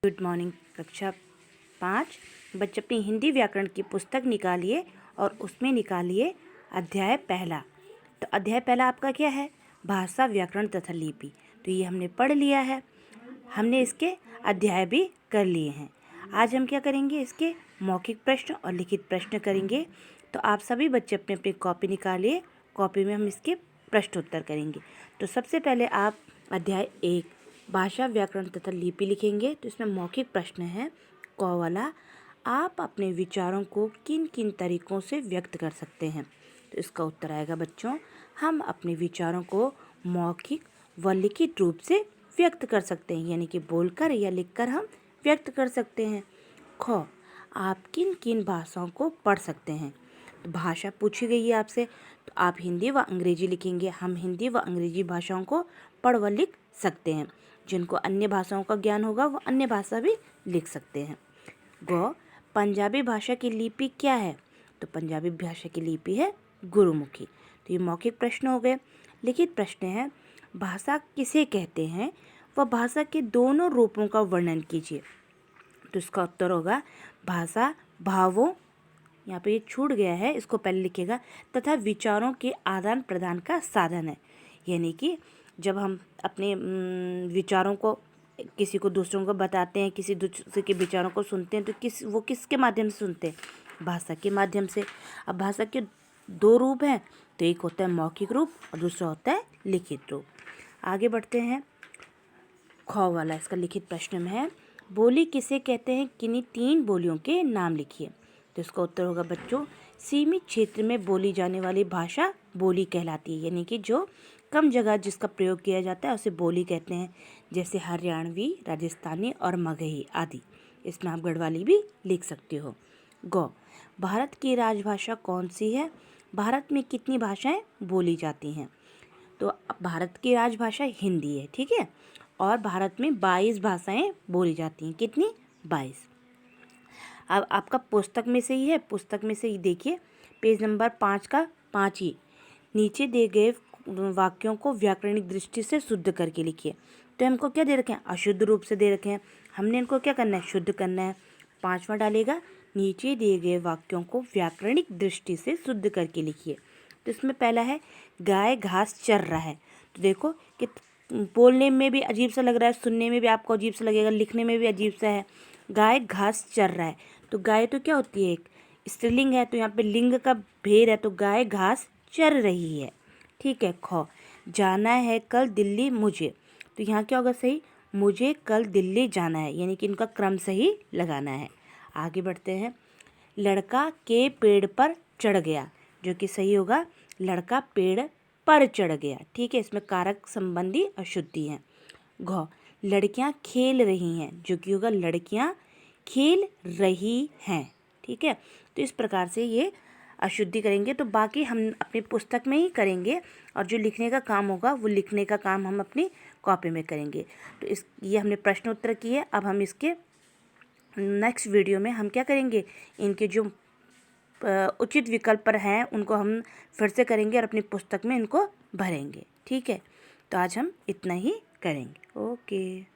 Good morning. कक्षा 5 बच्चे अपनी हिंदी व्याकरण की पुस्तक निकालिए और उसमें निकालिए अध्याय पहला। तो अध्याय पहला आपका क्या है? भाषा, व्याकरण तथा लिपि। तो ये हमने पढ़ लिया है, हमने इसके अध्याय भी कर लिए हैं। आज हम क्या करेंगे? इसके मौखिक प्रश्न और लिखित प्रश्न करेंगे। तो आप सभी बच्चे अपने अपनी कॉपी निकालिए, कॉपी में हम इसके प्रश्न उत्तर करेंगे। तो सबसे पहले आप अध्याय 1 भाषा, व्याकरण तथा लिपि लिखेंगे। तो इसमें मौखिक प्रश्न है क वाला, आप अपने विचारों को किन किन तरीकों से व्यक्त कर सकते हैं? तो इसका उत्तर आएगा बच्चों, हम अपने विचारों को मौखिक व लिखित रूप से व्यक्त कर सकते हैं, यानी कि बोलकर या लिखकर हम व्यक्त कर सकते हैं। ख, आप किन किन भाषाओं को पढ़ सकते हैं? तो भाषा पूछी गई है आपसे, तो आप हिंदी व अंग्रेजी लिखेंगे। हम हिंदी व अंग्रेजी भाषाओं को पढ़ व लिख सकते हैं। जिनको अन्य भाषाओं का ज्ञान होगा वो अन्य भाषा भी लिख सकते हैं। ग, पंजाबी भाषा की लिपि क्या है? तो पंजाबी भाषा की लिपि है गुरुमुखी। तो ये मौखिक प्रश्न हो गए। लिखित प्रश्न है, भाषा किसे कहते हैं? वह भाषा के दोनों रूपों का वर्णन कीजिए। तो इसका उत्तर होगा, भाषा भावों, यहाँ पे ये छूट गया है, इसको पहले लिखेगा, तथा विचारों के आदान प्रदान का साधन है। यानी कि जब हम अपने विचारों को किसी को दूसरों को बताते हैं, किसी दूसरे के विचारों को सुनते हैं, तो वो किसके माध्यम से सुनते हैं? भाषा के माध्यम से। अब भाषा के दो रूप हैं, तो एक होता है मौखिक रूप और दूसरा होता है लिखित रूप। आगे बढ़ते हैं। ख वाला इसका लिखित प्रश्न में है, बोली किसे कहते हैं? किन्हीं 3 बोलियों के नाम लिखिए। तो इसका उत्तर होगा बच्चों, सीमित क्षेत्र में बोली जाने वाली भाषा बोली कहलाती है, यानी कि जो कम जगह जिसका प्रयोग किया जाता है उसे बोली कहते हैं। जैसे हरियाणवी, राजस्थानी और मगही आदि। इसमें आप गढ़वाली भी लिख सकते हो। ग, भारत की राजभाषा कौन सी है? भारत में कितनी भाषाएं बोली जाती हैं? तो भारत की राजभाषा हिंदी है, ठीक है। और भारत में 22 भाषाएं बोली जाती हैं। कितनी? 22। अब आपका पुस्तक में से ही है, पुस्तक में से ही देखिए, पेज नंबर 5 का 5 ही, नीचे दिए गए वाक्यों को व्याकरणिक दृष्टि से शुद्ध करके लिखिए। तो हमको क्या दे रखे हैं? अशुद्ध रूप से दे रखे हैं, हमने इनको क्या करना है? शुद्ध करना है। 5वां डालेगा, नीचे दिए गए वाक्यों को व्याकरणिक दृष्टि से शुद्ध करके लिखिए। तो इसमें पहला है, गाय घास चर रहा है। तो देखो कि बोलने में भी अजीब सा लग रहा है, सुनने में भी आपको अजीब सा लगेगा, लिखने में भी अजीब सा है। गाय घास चर रहा है, तो गाय तो क्या होती है? एक स्त्रीलिंग है, तो यहाँ पे लिंग का भेद है, तो गाय घास चर रही है, ठीक है। ख, जाना है कल दिल्ली मुझे। तो यहाँ क्या होगा सही? मुझे कल दिल्ली जाना है, यानी कि इनका क्रम सही लगाना है। आगे बढ़ते हैं। लड़का के पेड़ पर चढ़ गया, जो कि सही होगा, लड़का पेड़ पर चढ़ गया, ठीक है। इसमें कारक संबंधी अशुद्धि है। घ, लड़कियां खेल रही हैं, जो कि होगा लड़कियां खेल रही हैं, ठीक है। तो इस प्रकार से ये अशुद्धि करेंगे। तो बाकी हम अपनी पुस्तक में ही करेंगे, और जो लिखने का काम होगा वो लिखने का काम हम अपनी कॉपी में करेंगे। तो ये हमने प्रश्न उत्तर किए। अब हम इसके नेक्स्ट वीडियो में हम क्या करेंगे? इनके जो उचित विकल्प पर हैं उनको हम फिर से करेंगे और अपनी पुस्तक में इनको भरेंगे, ठीक है। तो आज हम इतना ही करेंगे। ओके।